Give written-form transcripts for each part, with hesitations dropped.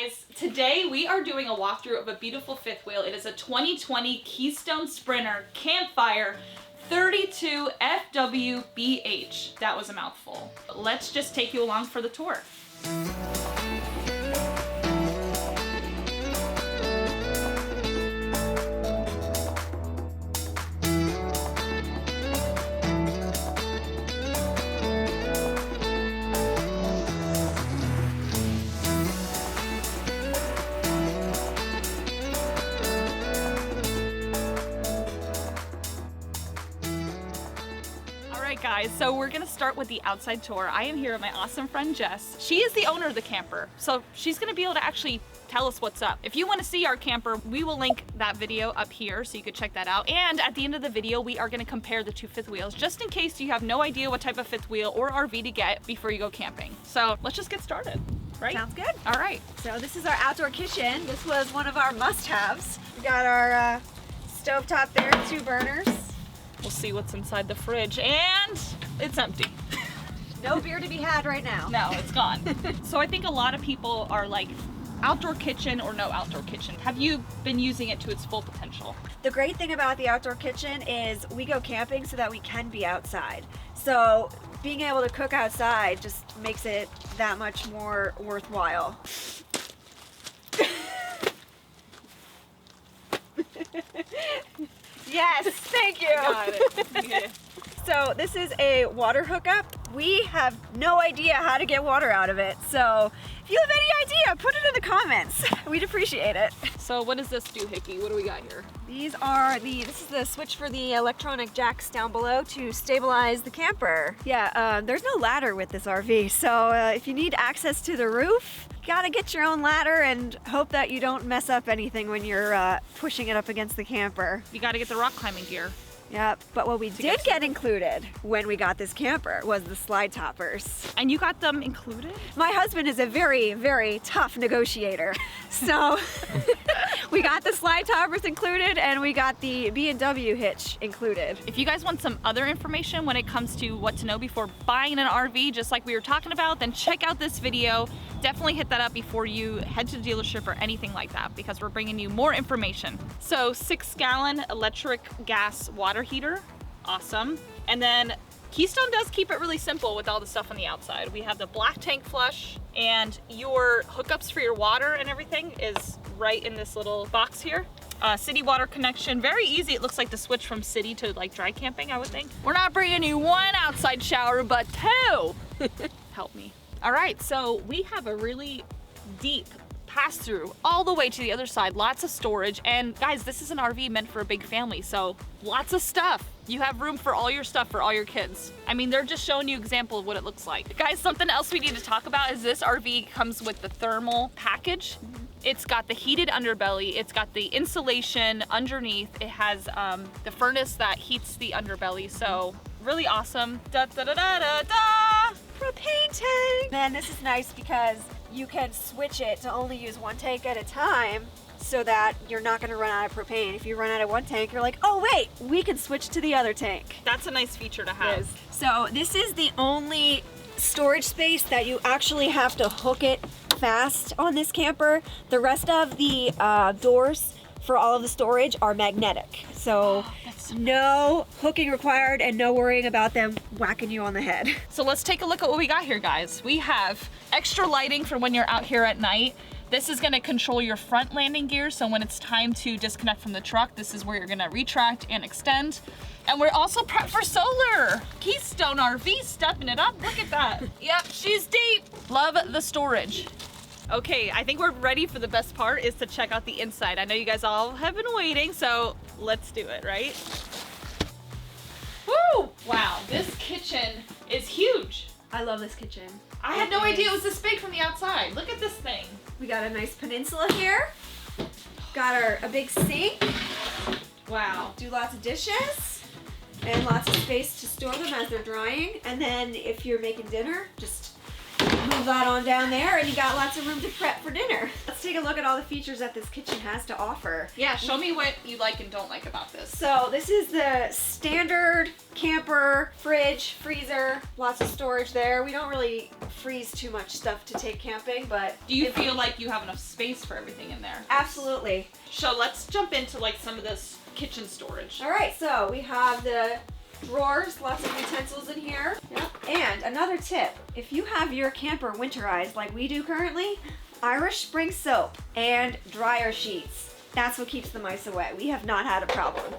guys, today we are doing a walkthrough of a beautiful fifth wheel. It is a 2020 Keystone Sprinter Campfire 32 FWBH. That was a mouthful. Let's just take you along for the tour. Guys, so we're gonna start with the outside tour. I am here with my awesome friend Jess. She is the owner of the camper, so she's gonna be able to actually tell us what's up. If you want to see our camper, we will link that video up here so you could check that out. And at the end of the video, we are gonna compare the two fifth wheels, just in case you have no idea what type of fifth wheel or RV to get before you go camping. So let's just get started, right? Sounds good. All right. So this is our outdoor kitchen. This was one of our must-haves. We got our stovetop there, 2 burners. We'll see what's inside the fridge, and it's empty. No beer to be had right now. No, it's gone. So I think a lot of people are like, outdoor kitchen or no outdoor kitchen. Have you been using it to its full potential? The great thing about the outdoor kitchen is we go camping so that we can be outside. So being able to cook outside just makes it that much more worthwhile. Yes, thank you. Got it. Okay. So this is a water hookup. We have no idea how to get water out of it. So if you have any idea, put it in the comments. We'd appreciate it. So what does this do, Hickey? What do we got here? These are this is the switch for the electronic jacks down below to stabilize the camper. Yeah, there's no ladder with this RV. So if you need access to the roof, you gotta get your own ladder and hope that you don't mess up anything when you're pushing it up against the camper. You gotta get the rock climbing gear. Yep, but what we did get included when we got this camper was the slide toppers. And you got them included? My husband is a very, very tough negotiator. So we got the slide toppers included and we got the B&W hitch included. If you guys want some other information when it comes to what to know before buying an RV, just like we were talking about, then check out this video. Definitely hit that up before you head to the dealership or anything like that, because we're bringing you more information. So 6-gallon electric gas water heater, awesome. And then Keystone does keep it really simple with all the stuff on the outside. We have the black tank flush, and your hookups for your water and everything is right in this little box here. City water connection, very easy. It looks like the switch from city to like dry camping, I would think. We're not bringing you 1 outside shower, but 2. Help me. All right, so we have a really deep pass through all the way to the other side, lots of storage. And guys, this is an RV meant for a big family, so lots of stuff. You have room for all your stuff for all your kids. I mean, they're just showing you an example of what it looks like. Guys, something else we need to talk about is this RV comes with the thermal package. It's got the heated underbelly, it's got the insulation underneath, it has the furnace that heats the underbelly, so really awesome. Da da da da da da! Propane tank! Man, this is nice because you can switch it to only use 1 tank at a time so that you're not gonna run out of propane. If you run out of 1 tank, you're like, oh wait, we can switch to the other tank. That's a nice feature to have. So this is the only storage space that you actually have to hook it fast on this camper. The rest of the doors for all of the storage are magnetic. So no hooking required and no worrying about them whacking you on the head. So let's take a look at what we got here, guys. We have extra lighting for when you're out here at night. This is gonna control your front landing gear, so when it's time to disconnect from the truck, this is where you're gonna retract and extend. And we're also prepped for solar. Keystone RV stepping it up, look at that. Yep, she's deep. Love the storage. Okay, I think we're ready for the best part, is to check out the inside. I know you guys all have been waiting, so let's do it, right? Woo! Wow, this kitchen is huge. I love this kitchen. I had no idea it was this big from the outside. Look at this thing. We got a nice peninsula here. Got a big sink. Wow. Do lots of dishes and lots of space to store them as they're drying. And then if you're making dinner, just move Move that on down there and you got lots of room to prep for dinner. Let's take a look at all the features that this kitchen has to offer. Yeah, show me what you like and don't like about this. So this is the standard camper fridge, freezer, lots of storage there. We don't really freeze too much stuff to take camping, but do you feel like you have enough space for everything in there? Absolutely. So let's jump into like some of this kitchen storage. All right, so we have the drawers, lots of utensils in here. Yep. And another tip, if you have your camper winterized like we do currently, Irish Spring soap and dryer sheets. That's what keeps the mice away. We have not had a problem.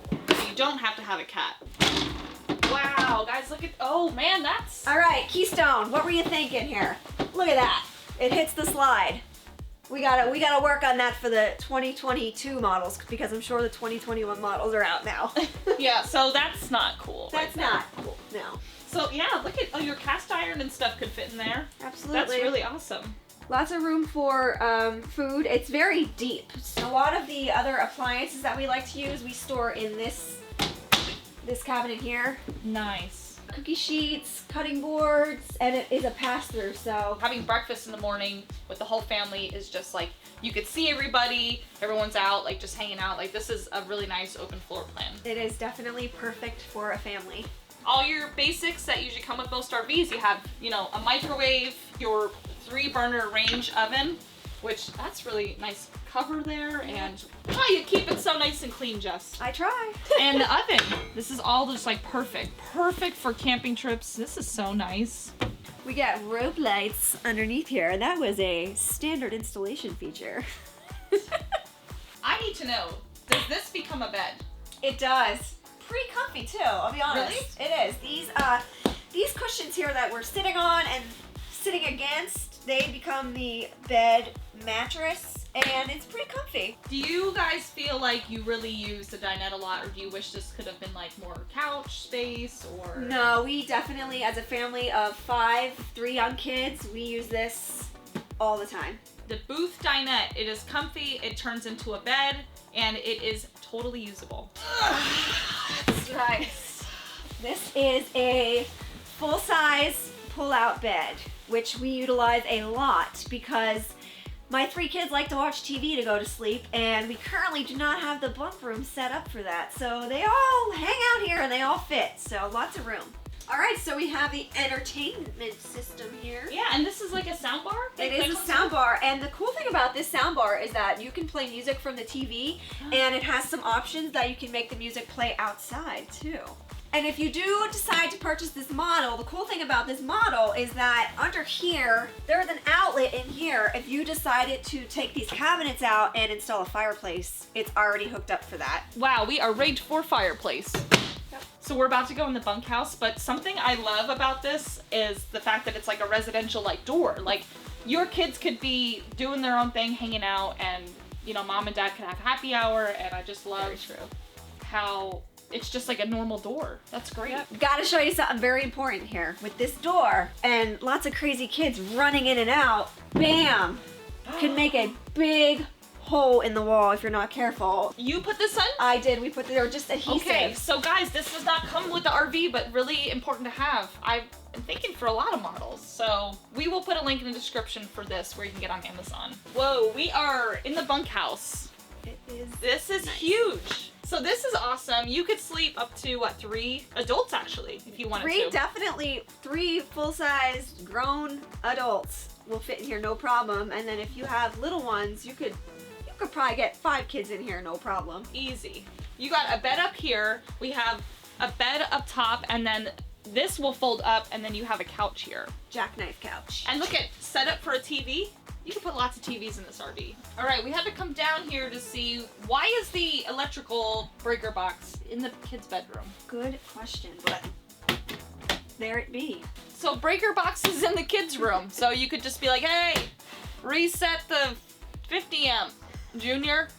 You don't have to have a cat. Wow, guys, look at, oh man, that's... All right, Keystone, what were you thinking here? Look at that. It hits the slide. We gotta work on that for the 2022 models because I'm sure the 2021 models are out now. Yeah, so that's not cool. That's not cool, no. So yeah, look at, oh, your cast iron and stuff could fit in there. Absolutely. That's really awesome. Lots of room for food. It's very deep. So a lot of the other appliances that we like to use, we store in this cabinet here. Nice. Cookie sheets, cutting boards, and it is a pass-through, so. Having breakfast in the morning with the whole family is just like, you could see everybody, everyone's out, like just hanging out. Like this is a really nice open floor plan. It is definitely perfect for a family. All your basics that usually come with most RVs, you have, you know, a microwave, your 3-burner range oven, which that's really nice cover there, and oh, you keep it so nice and clean, Jess. I try. And the oven. This is all just like perfect for camping trips. This is so nice. We got rope lights underneath here, and that was a standard installation feature. I need to know, does this become a bed? It does. Pretty comfy too, I'll be honest. Really? It is. These cushions here that we're sitting on and sitting against, they become the bed mattress, and it's pretty comfy. Do you guys feel like you really use the dinette a lot, or do you wish this could have been like more couch space, or? No, we definitely, as a family of 5, 3 young kids, we use this all the time. The booth dinette, it is comfy, it turns into a bed, and it is totally usable. That's right. This is a full-size pull-out bed, which we utilize a lot because my 3 kids like to watch TV to go to sleep, and we currently do not have the bunk room set up for that. So they all hang out here and they all fit, so lots of room. All right, so we have the entertainment system here. Yeah, and this is like a sound bar? It is a sound bar, and the cool thing about this sound bar is that you can play music from the TV, and it has some options that you can make the music play outside too. And if you do decide to purchase this model, the cool thing about this model is that under here, there's an outlet in here. If you decided to take these cabinets out and install a fireplace, it's already hooked up for that. Wow, we are rigged for fireplace. Yep. So we're about to go in the bunkhouse, but something I love about this is the fact that it's like a residential like door. Like your kids could be doing their own thing, hanging out, and you know, mom and dad could have happy hour, and I just love how it's just like a normal door. That's great. Yep. Gotta show you something very important here. With this door and lots of crazy kids running in and out, bam, can make a big hole in the wall if you're not careful. You put this on? I did. We put, they were just adhesive. Okay, so guys, this does not come with the RV, but really important to have. I've been thinking for a lot of models, so we will put a link in the description for this where you can get on Amazon. Whoa, we are in the bunkhouse. This is nice. Huge. So this is awesome. You could sleep up to, what, 3 adults actually, if you wanted to. Definitely 3 full-sized grown adults will fit in here, no problem. And then if you have little ones, you could probably get 5 kids in here, no problem. Easy. You got a bed up here. We have a bed up top, and then this will fold up, and then you have a couch here. Jackknife couch. And look at, set up for a TV. You can put lots of TVs in this RV. All right, we had to come down here to see, why is the electrical breaker box in the kids' bedroom? Good question, but there it be. So breaker box is in the kids' room. So you could just be like, hey, reset the 50 amp, Junior.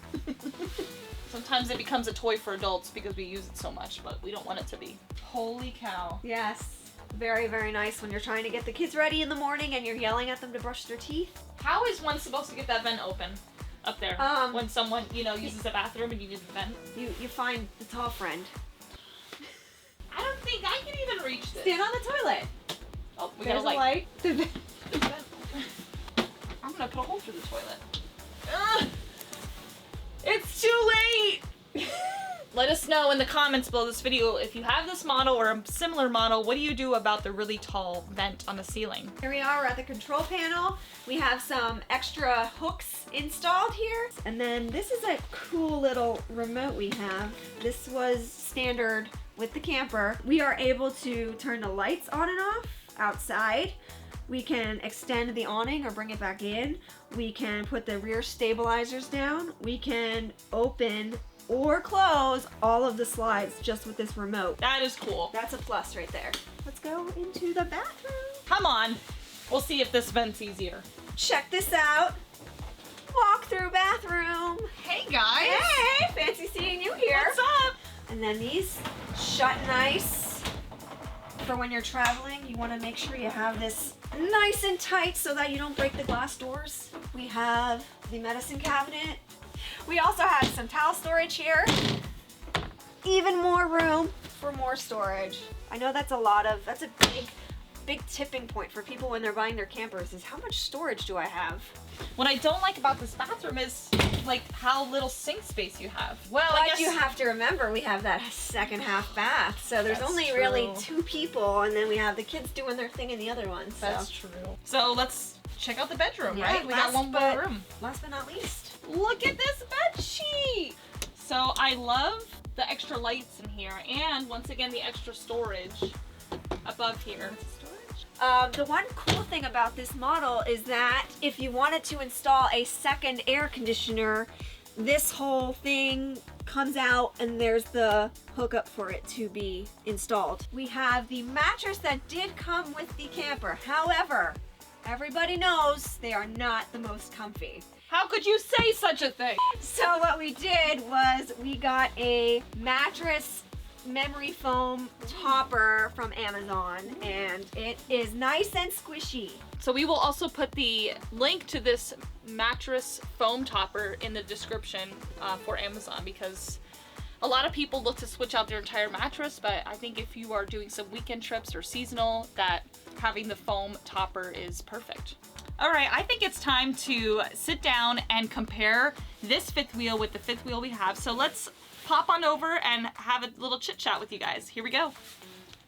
Sometimes it becomes a toy for adults because we use it so much, but we don't want it to be. Holy cow. Yes. Very, very nice when you're trying to get the kids ready in the morning and you're yelling at them to brush their teeth. How is one supposed to get that vent open up there when someone, you know, uses the bathroom and you need the vent? You find the tall friend. I don't think I can even reach this. Stand on the toilet. Oh, we There's got a light. The vent gonna put a hole through the toilet. Ugh. It's too late! Let us know in the comments below this video if you have this model or a similar model, what do you do about the really tall vent on the ceiling? Here we are, we're at the control panel. We have some extra hooks installed here. And then this is a cool little remote we have. This was standard with the camper. We are able to turn the lights on and off outside. We can extend the awning or bring it back in. We can put the rear stabilizers down. We can open or close all of the slides just with this remote. That is cool. That's a plus right there. Let's go into the bathroom. Come on. We'll see if this vent's easier. Check this out. Walk through bathroom. Hey guys. Hey, fancy seeing you here. What's up? And then these shut nice. For when you're traveling, you want to make sure you have this nice and tight so that you don't break the glass doors. We have the medicine cabinet. We also have some towel storage here. Even more room for more storage. I know that's a big tipping point for people when they're buying their campers is how much storage do I have? What I don't like about this bathroom is like how little sink space you have. Well, But I guess you have to remember we have that second half bath, so there's That's only true. really 2 people, and then we have the kids doing their thing in the other one. So. That's true. So let's check out the bedroom, Yeah, right? We got one more room. Last but not least. Look at this bed sheet. So I love the extra lights in here, and once again the extra storage above here. The one cool thing about this model is that if you wanted to install a second air conditioner, this whole thing comes out and there's the hookup for it to be installed. We have the mattress that did come with the camper. However, everybody knows they are not the most comfy. How could you say such a thing? So what we did was we got a mattress memory foam topper from Amazon, and it is nice and squishy. So we will also put the link to this mattress foam topper in the description for Amazon, because a lot of people look to switch out their entire mattress, but I think if you are doing some weekend trips or seasonal, that having the foam topper is perfect. All right, I think it's time to sit down and compare this fifth wheel with the fifth wheel we have. So let's pop on over and have a little chit chat with you guys. Here we go.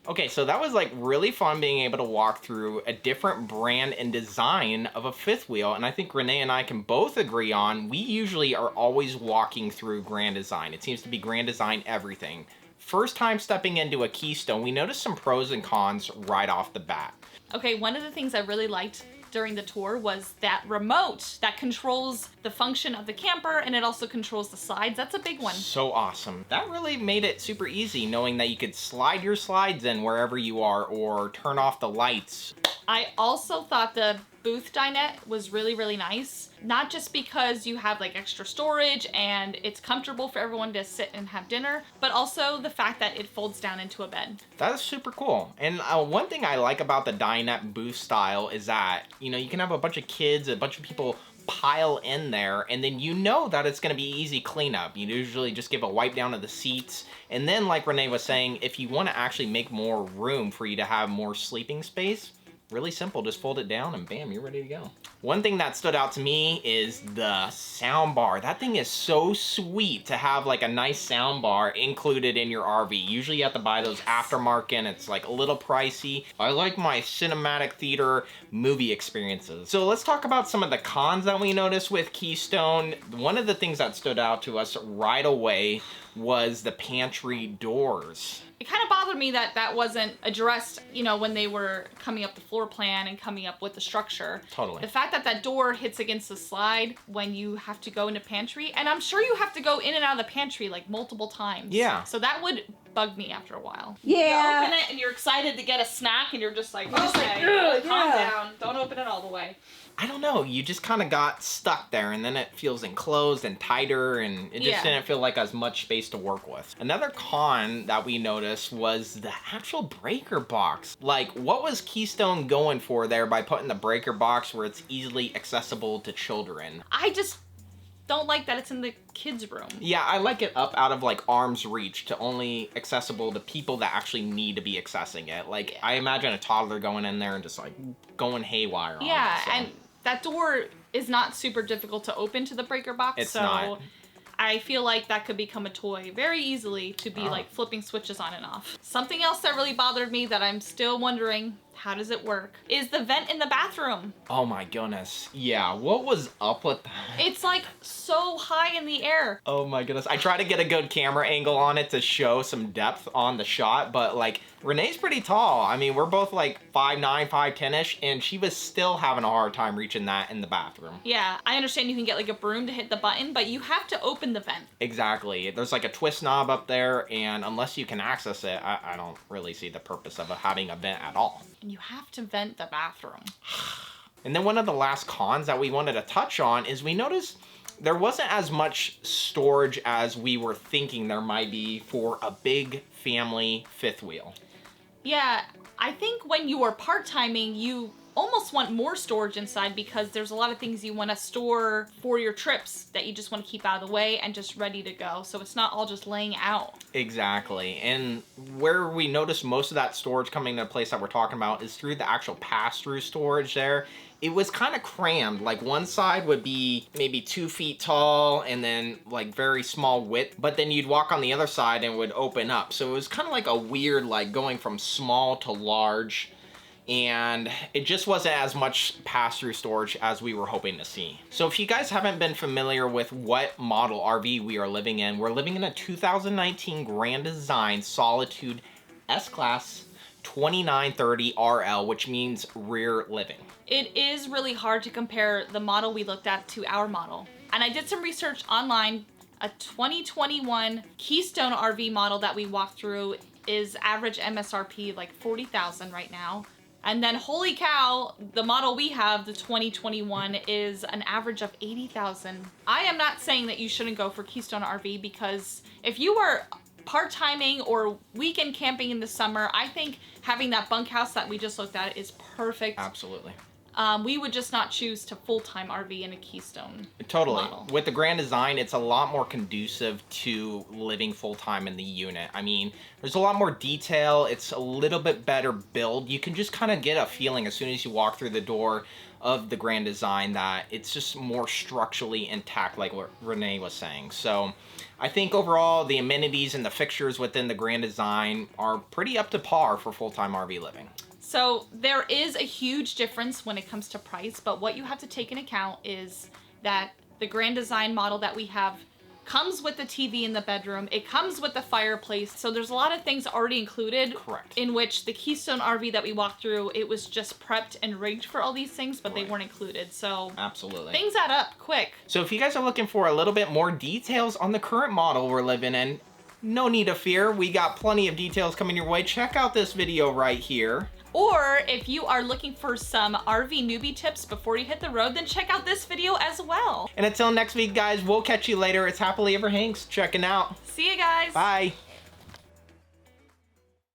Okay, so that was like really fun being able to walk through a different brand and design of a fifth wheel. And I think Renee and I can both agree on, we usually are always walking through Grand Design. It seems to be Grand Design everything. First time stepping into a Keystone, we noticed some pros and cons right off the bat. Okay, one of the things I really liked during the tour was that remote that controls the function of the camper, and it also controls the slides. That's a big one. So awesome. That really made it super easy knowing that you could slide your slides in wherever you are or turn off the lights. I also thought the booth dinette was really, really nice. Not just because you have like extra storage and it's comfortable for everyone to sit and have dinner, but also the fact that it folds down into a bed. That is super cool. And one thing I like about the dinette booth style is that, you know, you can have a bunch of kids, a bunch of people pile in there, and then you know that it's going to be easy cleanup. You usually just give a wipe down of the seats, and then like Renee was saying, if you want to actually make more room for you to have more sleeping space, really simple, just fold it down and bam, you're ready to go. One thing that stood out to me is the sound bar. That thing is so sweet to have like a nice sound bar included in your RV. Usually you have to buy those aftermarket and it's like a little pricey. I like my cinematic theater movie experiences. So let's talk about some of the cons that we noticed with Keystone. One of the things that stood out to us right away was the pantry doors. It kind of bothered me that that wasn't addressed, you know, when they were coming up the floor plan and coming up with the structure. Totally. The fact that that door hits against the slide when you have to go into pantry, and I'm sure you have to go in and out of the pantry like multiple times. Yeah. So that would bug me after a while. Yeah. You open it and you're excited to get a snack and you're just like, okay, calm down, don't open it all the way. I don't know, you just kind of got stuck there and then it feels enclosed and tighter and it just didn't feel like as much space to work with. Another con that we noticed was the actual breaker box. Like, what was Keystone going for there by putting the breaker box where it's easily accessible to children? I just don't like that it's in the kids' room. Yeah, I like it up out of like arm's reach to only accessible to people that actually need to be accessing it. Like, I imagine a toddler going in there and just like going haywire. Yeah, on it, so. and that door is not super difficult to open to the breaker box. It's so not. I feel like that could become a toy very easily to be like flipping switches on and off. Something else that really bothered me that I'm still wondering, how does it work, is the vent in the bathroom. Oh my goodness. Yeah, what was up with that? It's like so high in the air. Oh my goodness. I tried to get a good camera angle on it to show some depth on the shot, but like Renee's pretty tall. I mean, we're both like 5'9", 5'10"-ish, and she was still having a hard time reaching that in the bathroom. Yeah, I understand you can get like a broom to hit the button, but you have to open the vent. Exactly. There's like a twist knob up there, and unless you can access it, I don't really see the purpose of having a vent at all. And you have to vent the bathroom. And then one of the last cons that we wanted to touch on is we noticed there wasn't as much storage as we were thinking there might be for a big family fifth wheel. Yeah, I think when you are part-timing, you almost want more storage inside because there's a lot of things you want to store for your trips that you just want to keep out of the way and just ready to go. So it's not all just laying out. Exactly. And where we noticed most of that storage coming to the place that we're talking about is through the actual pass-through storage there. It was kind of crammed. Like one side would be maybe 2 feet tall and then like very small width, but then you'd walk on the other side and it would open up. So it was kind of like a weird, like going from small to large, and it just wasn't as much pass-through storage as we were hoping to see. So if you guys haven't been familiar with what model RV we are living in, we're living in a 2019 Grand Design Solitude S-Class 2930 RL, which means rear living. It is really hard to compare the model we looked at to our model. And I did some research online. A 2021 Keystone RV model that we walked through is average MSRP like $40,000 right now. And then holy cow, the model we have, the 2021, is an average of $80,000. I am not saying that you shouldn't go for Keystone RV, because if you are part-timing or weekend camping in the summer, I think having that bunkhouse that we just looked at is perfect. Absolutely. We would just not choose to full-time RV in a Keystone Totally. model. With the Grand Design, it's a lot more conducive to living full-time in the unit. I mean, there's a lot more detail. It's a little bit better build. You can just kind of get a feeling as soon as you walk through the door of the Grand Design that it's just more structurally intact, like what Renee was saying. So I think overall, the amenities and the fixtures within the Grand Design are pretty up to par for full-time RV living. So there is a huge difference when it comes to price, but what you have to take into account is that the Grand Design model that we have comes with the TV in the bedroom. It comes with the fireplace. So there's a lot of things already included. Correct. In which the Keystone RV that we walked through, it was just prepped and rigged for all these things, but they weren't included. So absolutely, things add up quick. So if you guys are looking for a little bit more details on the current model we're living in, no need to fear. We got plenty of details coming your way. Check out this video right here. Or if you are looking for some RV newbie tips before you hit the road, then check out this video as well. And until next week, guys, we'll catch you later. It's HappilyEverHanks checking out. See you guys. Bye.